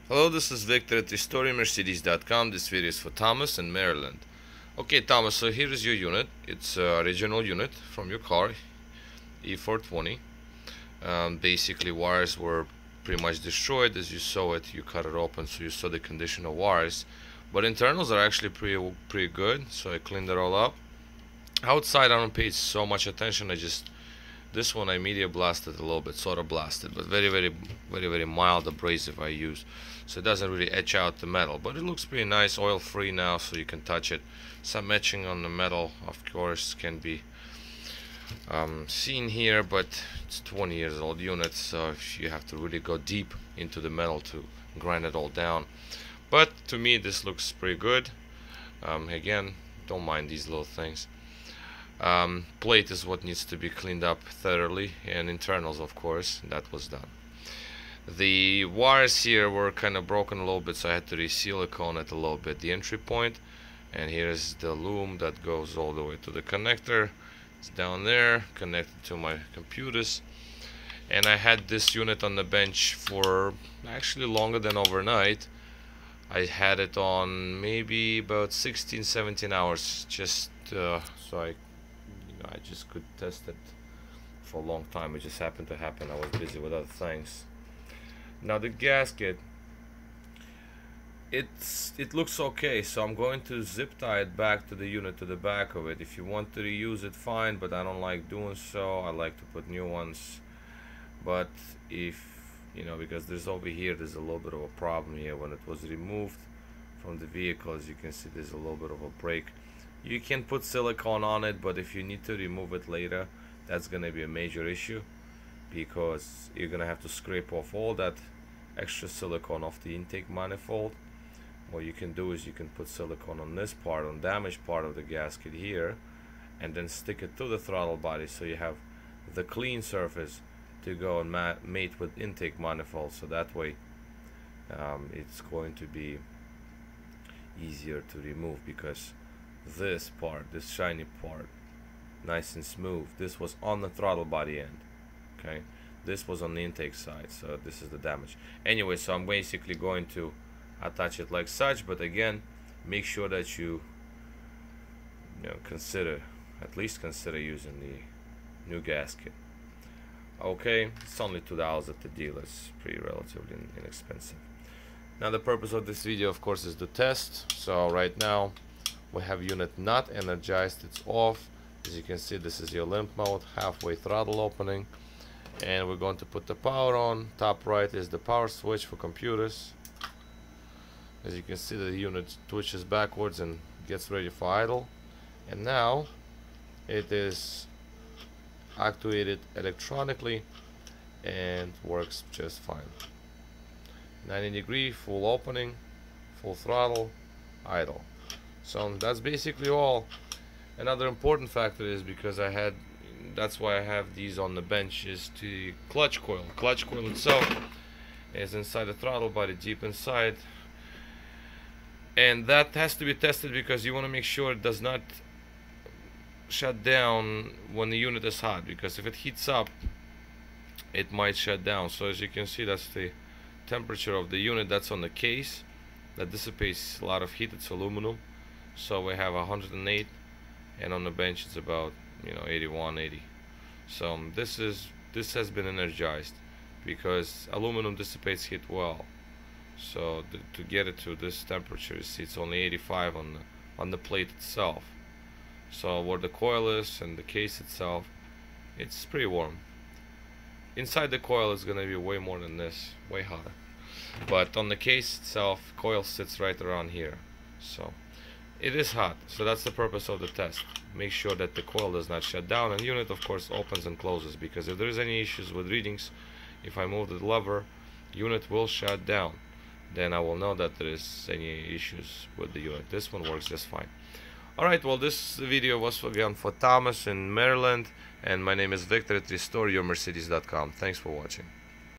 Hello, this is Victor at RestoreMercedes.com. This video is for Thomas in Maryland. Okay, Thomas, so here is your unit. It's a original unit from your car, e420. Basically, wires were pretty much destroyed. As you saw it, you cut it open, so you saw the condition of wires. But internals are actually pretty good, so I cleaned it all up. Outside, I don't pay so much attention. This one I media blasted a little bit, sort of blasted, but very mild abrasive I use, so it doesn't really etch out the metal, but it looks pretty nice, oil free now, so you can touch it. Some etching on the metal of course can be seen here, but it's 20 years old unit, so you have to really go deep into the metal to grind it all down. But to me this looks pretty good. Again, don't mind these little things. Plate is what needs to be cleaned up thoroughly, and internals, of course, that was done. The wires here were kind of broken a little bit, so I had to re-silicone it a little bit, the entry point. And here's the loom that goes all the way to the connector. It's down there, connected to my computers. And I had this unit on the bench for actually longer than overnight. I had it on maybe about 16-17 hours, just so I just could test it for a long time. It just happened to happen. I was busy with other things. Now the gasket, it looks okay, so I'm going to zip tie it back to the unit, to the back of it. If you want to reuse it, fine, but I don't like doing so. I like to put new ones. But if because there's a little bit of a problem here. When it was removed from the vehicle, as you can see, there's a little bit of a break. You can put silicone on it, but if you need to remove it later, that's going to be a major issue, because you're going to have to scrape off all that extra silicone off the intake manifold. What you can do is you can put silicone on this part, on damaged part of the gasket here, and then stick it to the throttle body, so you have the clean surface to go and mate with intake manifold, so that way it's going to be easier to remove, because this part, this shiny part, nice and smooth, this was on the throttle body end. Okay, this was on the intake side, so this is the damage. Anyway, so I'm basically going to attach it like such, but again, make sure that you at least consider using the new gasket. Okay, it's only $2 at the dealer. It's pretty relatively inexpensive. Now the purpose of this video, of course, is the test. So right now we have unit not energized, it's off. As you can see, this is your limp mode, halfway throttle opening, and we're going to put the power on. Top right is the power switch for computers. As you can see, the unit twitches backwards and gets ready for idle, and now it is actuated electronically and works just fine. 90-degree, full opening, full throttle, idle. So that's basically all. Another important factor is, because that's why I have these on the bench, is the clutch coil. Clutch coil itself is inside the throttle body, deep inside, and that has to be tested, because you want to make sure it does not shut down when the unit is hot, because if it heats up it might shut down. So as you can see, that's the temperature of the unit. That's on the case, that dissipates a lot of heat. It's aluminum, so we have 108, and on the bench it's about 81, 80. So this has been energized, because aluminum dissipates heat well. So to get it to this temperature, you see it's only 85 on the plate itself. So where the coil is and the case itself, it's pretty warm. Inside the coil is going to be way more than this, way hotter. But on the case itself, coil sits right around here. So it is hot. So that's the purpose of the test. Make sure that the coil does not shut down, and unit of course opens and closes, because if there is any issues with readings, if I move the lever, unit will shut down. Then I will know that there is any issues with the unit. This one works just fine. Alright, well, this video was again for Thomas in Maryland, and my name is Victor at RestoreYourMercedes.com. Thanks for watching.